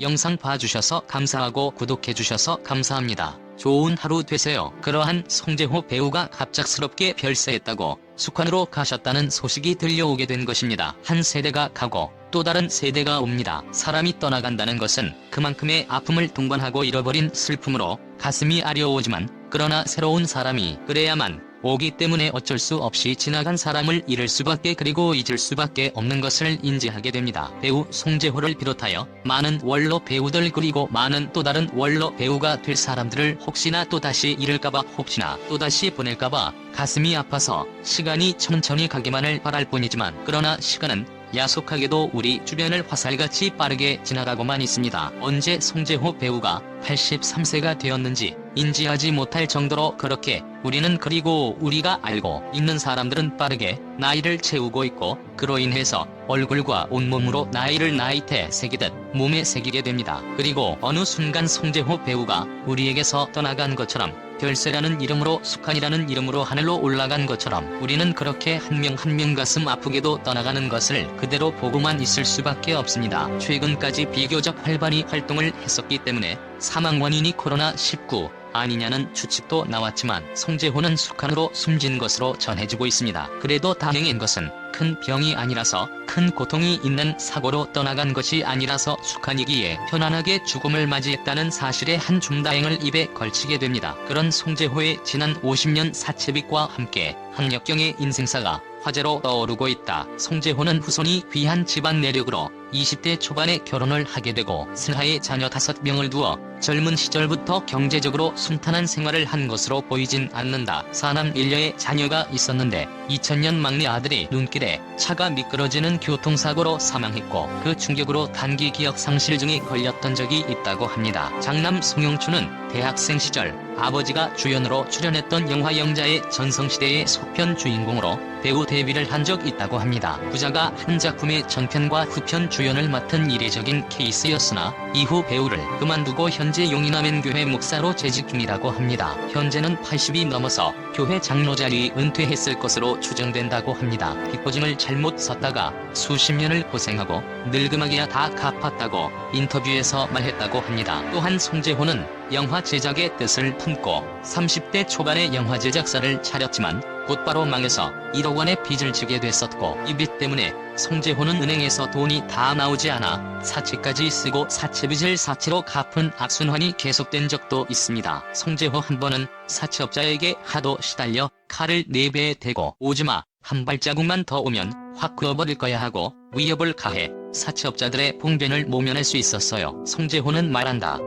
영상 봐주셔서 감사하고 구독해주셔서 감사합니다. 좋은 하루 되세요. 그러한 송재호 배우가 갑작스럽게 별세했다고 숙환으로 가셨다는 소식이 들려오게 된 것입니다. 한 세대가 가고 또 다른 세대가 옵니다. 사람이 떠나간다는 것은 그만큼의 아픔을 동반하고 잃어버린 슬픔으로 가슴이 아려오지만 그러나 새로운 사람이 그래야만 오기 때문에 어쩔 수 없이 지나간 사람을 잃을 수밖에 그리고 잊을 수밖에 없는 것을 인지하게 됩니다. 배우 송재호를 비롯하여 많은 원로 배우들 그리고 많은 또 다른 원로 배우가 될 사람들을 혹시나 또다시 잃을까봐 혹시나 또다시 보낼까봐 가슴이 아파서 시간이 천천히 가기만을 바랄 뿐이지만 그러나 시간은 야속하게도 우리 주변을 화살같이 빠르게 지나가고만 있습니다. 언제 송재호 배우가 83세가 되었는지 인지하지 못할 정도로 그렇게 우리는 그리고 우리가 알고 있는 사람들은 빠르게 나이를 채우고 있고 그로 인해서 얼굴과 온몸으로 나이를 나이테 새기듯 몸에 새기게 됩니다. 그리고 어느 순간 송재호 배우가 우리에게서 떠나간 것처럼 별세라는 이름으로 숙환이라는 이름으로 하늘로 올라간 것처럼 우리는 그렇게 한 명 한 명 가슴 아프게도 떠나가는 것을 그대로 보고만 있을 수밖에 없습니다. 최근까지 비교적 활발히 활동을 했었기 때문에 사망 원인이 코로나19 아니냐는 추측도 나왔지만 송재호는 숙환으로 숨진 것으로 전해지고 있습니다. 그래도 다행인 것은 큰 병이 아니라서 큰 고통이 있는 사고로 떠나간 것이 아니라서 숙환이기에 편안하게 죽음을 맞이했다는 사실에 한 줌 다행을 입에 걸치게 됩니다. 그런 송재호의 지난 50년 사채빚과 함께 황역경의 인생사가 화제로 떠오르고 있다. 송재호는 후손이 귀한 집안 내력으로 20대 초반에 결혼을 하게 되고 슬하에 자녀 5명을 두어 젊은 시절부터 경제적으로 순탄한 생활을 한 것으로 보이진 않는다. 사남 1녀의 자녀가 있었는데 2000년 막내 아들이 눈길에 차가 미끄러지는 교통사고로 사망했고 그 충격으로 단기 기억 상실증에 걸렸던 적이 있다고 합니다. 장남 송영춘은 대학생 시절 아버지가 주연으로 출연했던 영화 영자의 전성시대의 속편 주인공으로 배우 데뷔를 한 적 있다고 합니다. 부자가 한 작품의 전편과 후편 주연을 맡은 이례적인 케이스였으나 이후 배우를 그만두고 현재 용인아멘교회 목사로 재직 중이라고 합니다. 현재는 80이 넘어서 교회 장로 자리 은퇴했을 것으로 추정된다고 합니다. 빚보증을 잘못 섰다가 수십 년을 고생하고 늙음하게야 다 갚았다고 인터뷰에서 말했다고 합니다. 또한 송재호는 영화 제작의 뜻을 품고 30대 초반에 영화 제작사를 차렸지만 곧바로 망해서 1억 원의 빚을 지게 됐었고 이 빚 때문에 송재호는 은행에서 돈이 다 나오지 않아 사채까지 쓰고 사채빚을 사채로 갚은 악순환이 계속된 적도 있습니다. 송재호 한 번은 사채업자에게 하도 시달려 칼을 4배에 대고 오지마 한 발자국만 더 오면 확 그어버릴 거야 하고 위협을 가해 사채업자들의 봉변을 모면할 수 있었어요. 송재호는 말한다.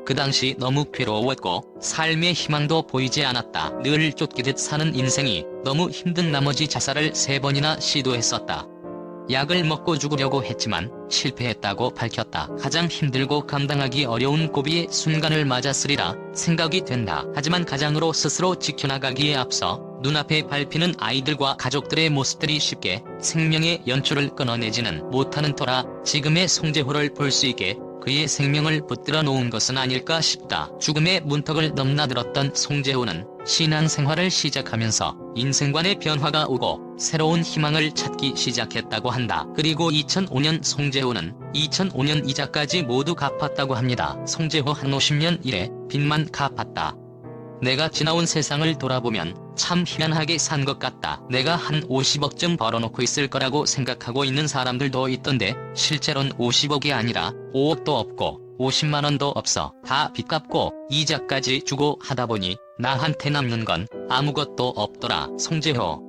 그 당시 너무 괴로웠고 삶의 희망도 보이지 않았다. 늘 쫓기듯 사는 인생이 너무 힘든 나머지 자살을 3번이나 시도했었다. 약을 먹고 죽으려고 했지만 실패했다고 밝혔다. 가장 힘들고 감당하기 어려운 고비의 순간을 맞았으리라 생각이 된다. 하지만 가장으로 스스로 지켜나가기에 앞서 눈앞에 밟히는 아이들과 가족들의 모습들이 쉽게 생명의 연초를 끊어내지는 못하는 터라 지금의 송재호를 볼 수 있게 그의 생명을 붙들어 놓은 것은 아닐까 싶다. 죽음의 문턱을 넘나들었던 송재호는 신앙생활을 시작하면서 인생관의 변화가 오고 새로운 희망을 찾기 시작했다고 한다. 그리고 2005년 송재호는 2005년 이자까지 모두 갚았다고 합니다. 송재호 한 50년 일에 빚만 갚았다. 내가 지나온 세상을 돌아보면 참 희한하게 산 것 같다. 내가 한 50억쯤 벌어놓고 있을 거라고 생각하고 있는 사람들도 있던데 실제로는 50억이 아니라 5억도 없고 50만원도 없어. 다 빚 갚고 이자까지 주고 하다 보니 나한테 남는 건 아무것도 없더라. 송재호.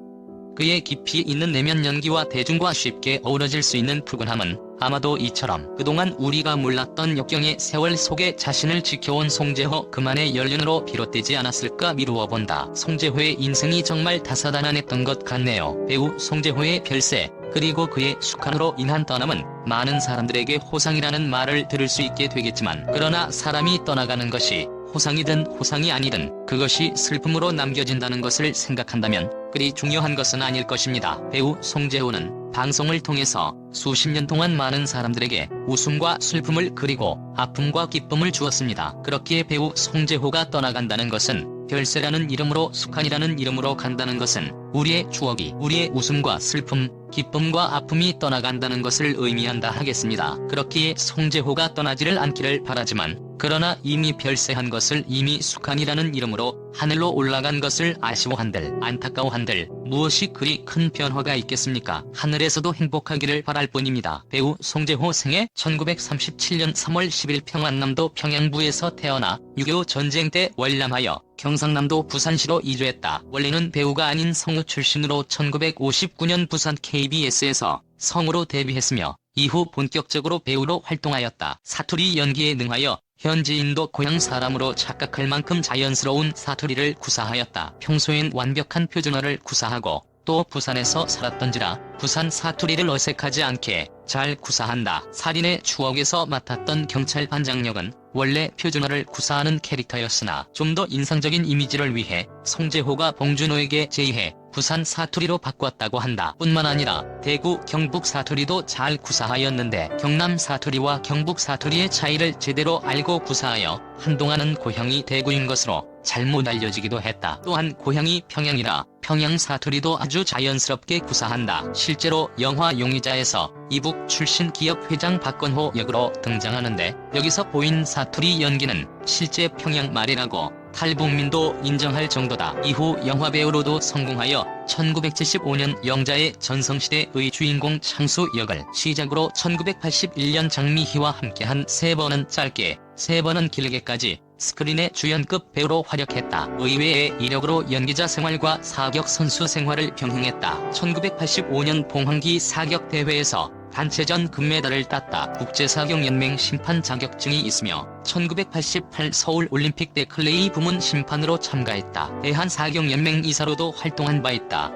그의 깊이 있는 내면 연기와 대중과 쉽게 어우러질 수 있는 푸근함은 아마도 이처럼 그동안 우리가 몰랐던 역경의 세월 속에 자신을 지켜온 송재호 그만의 연륜으로 비롯되지 않았을까 미루어본다. 송재호의 인생이 정말 다사다난했던 것 같네요. 배우 송재호의 별세 그리고 그의 숙환으로 인한 떠남은 많은 사람들에게 호상이라는 말을 들을 수 있게 되겠지만 그러나 사람이 떠나가는 것이 호상이든 호상이 아니든 그것이 슬픔으로 남겨진다는 것을 생각한다면 그리 중요한 것은 아닐 것입니다. 배우 송재호는 방송을 통해서 수십 년 동안 많은 사람들에게 웃음과 슬픔을 그리고 아픔과 기쁨을 주었습니다. 그렇기에 배우 송재호가 떠나간다는 것은 별세라는 이름으로 숙환이라는 이름으로 간다는 것은 우리의 추억이 우리의 웃음과 슬픔, 기쁨과 아픔이 떠나간다는 것을 의미한다 하겠습니다. 그렇기에 송재호가 떠나지를 않기를 바라지만 그러나 이미 별세한 것을 이미 숙한이라는 이름으로 하늘로 올라간 것을 아쉬워한들 안타까워한들 무엇이 그리 큰 변화가 있겠습니까? 하늘에서도 행복하기를 바랄 뿐입니다. 배우 송재호 생애 1937년 3월 10일 평안남도 평양부에서 태어나 6.25 전쟁 때 월남하여 경상남도 부산시로 이주했다. 원래는 배우가 아닌 성우 출신으로 1959년 부산 KBS에서 성우로 데뷔했으며 이후 본격적으로 배우로 활동하였다. 사투리 연기에 능하여 현지인도 고향 사람으로 착각할 만큼 자연스러운 사투리를 구사하였다. 평소엔 완벽한 표준어를 구사하고 또 부산에서 살았던지라 부산 사투리를 어색하지 않게 잘 구사한다. 살인의 추억에서 맡았던 경찰 반장 역은 원래 표준어를 구사하는 캐릭터였으나 좀 더 인상적인 이미지를 위해 송재호가 봉준호에게 제의해 부산 사투리로 바꿨다고 한다. 뿐만 아니라 대구 경북 사투리도 잘 구사하였는데 경남 사투리와 경북 사투리의 차이를 제대로 알고 구사하여 한동안은 고향이 대구인 것으로 잘못 알려지기도 했다. 또한 고향이 평양이라 평양 사투리도 아주 자연스럽게 구사한다. 실제로 영화 용의자에서 이북 출신 기업 회장 박건호 역으로 등장하는데 여기서 보인 사투리 연기는 실제 평양 말이라고 탈북민도 인정할 정도다. 이후 영화배우로도 성공하여 1975년 영자의 전성시대의 주인공 창수 역을 시작으로 1981년 장미희와 함께한 3번은 짧게 3번은 길게까지 스크린의 주연급 배우로 활약했다. 의외의 이력으로 연기자 생활과 사격 선수 생활을 병행했다. 1985년 봉황기 사격대회에서 단체전 금메달을 땄다. 국제사격연맹 심판 자격증이 있으며 1988 서울올림픽 때 클레이 부문 심판으로 참가했다. 대한사격연맹 이사로도 활동한 바 있다.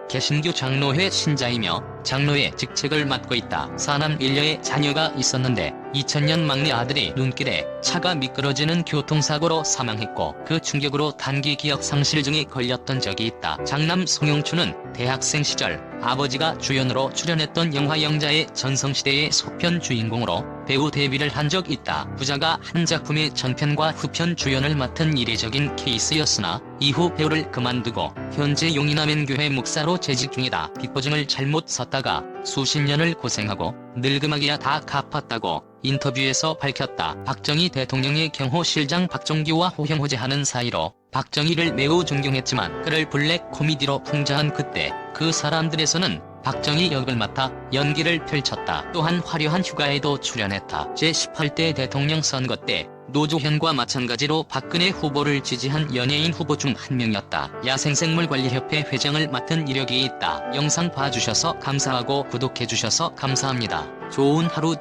개신교 장로회 신자이며 장로의 직책을 맡고 있다. 사남 1녀의 자녀가 있었는데 2000년 막내 아들이 눈길에 차가 미끄러지는 교통사고로 사망했고 그 충격으로 단기 기억 상실증에 걸렸던 적이 있다. 장남 송영춘은 대학생 시절 아버지가 주연으로 출연했던 영화 영자의 전성시대의 속편 주인공으로 배우 데뷔를 한 적 있다. 부자가 한 작품의 전편과 후편 주연을 맡은 이례적인 케이스였으나 이후 배우를 그만두고 현재 용인아멘교회 목사로 재직 중이다. 빚보증을 잘못 섰다가 수십 년을 고생하고 늙음하기야 다 갚았다고 인터뷰에서 밝혔다. 박정희 대통령의 경호실장 박종기와 호형호재하는 사이로 박정희를 매우 존경했지만 그를 블랙 코미디로 풍자한 그때 그 사람들에서는 박정희 역을 맡아 연기를 펼쳤다. 또한 화려한 휴가에도 출연했다. 제18대 대통령 선거 때 노조현과 마찬가지로 박근혜 후보를 지지한 연예인 후보 중 한 명이었다. 야생생물관리협회 회장을 맡은 이력이 있다. 영상 봐주셔서 감사하고 구독해주셔서 감사합니다. 좋은 하루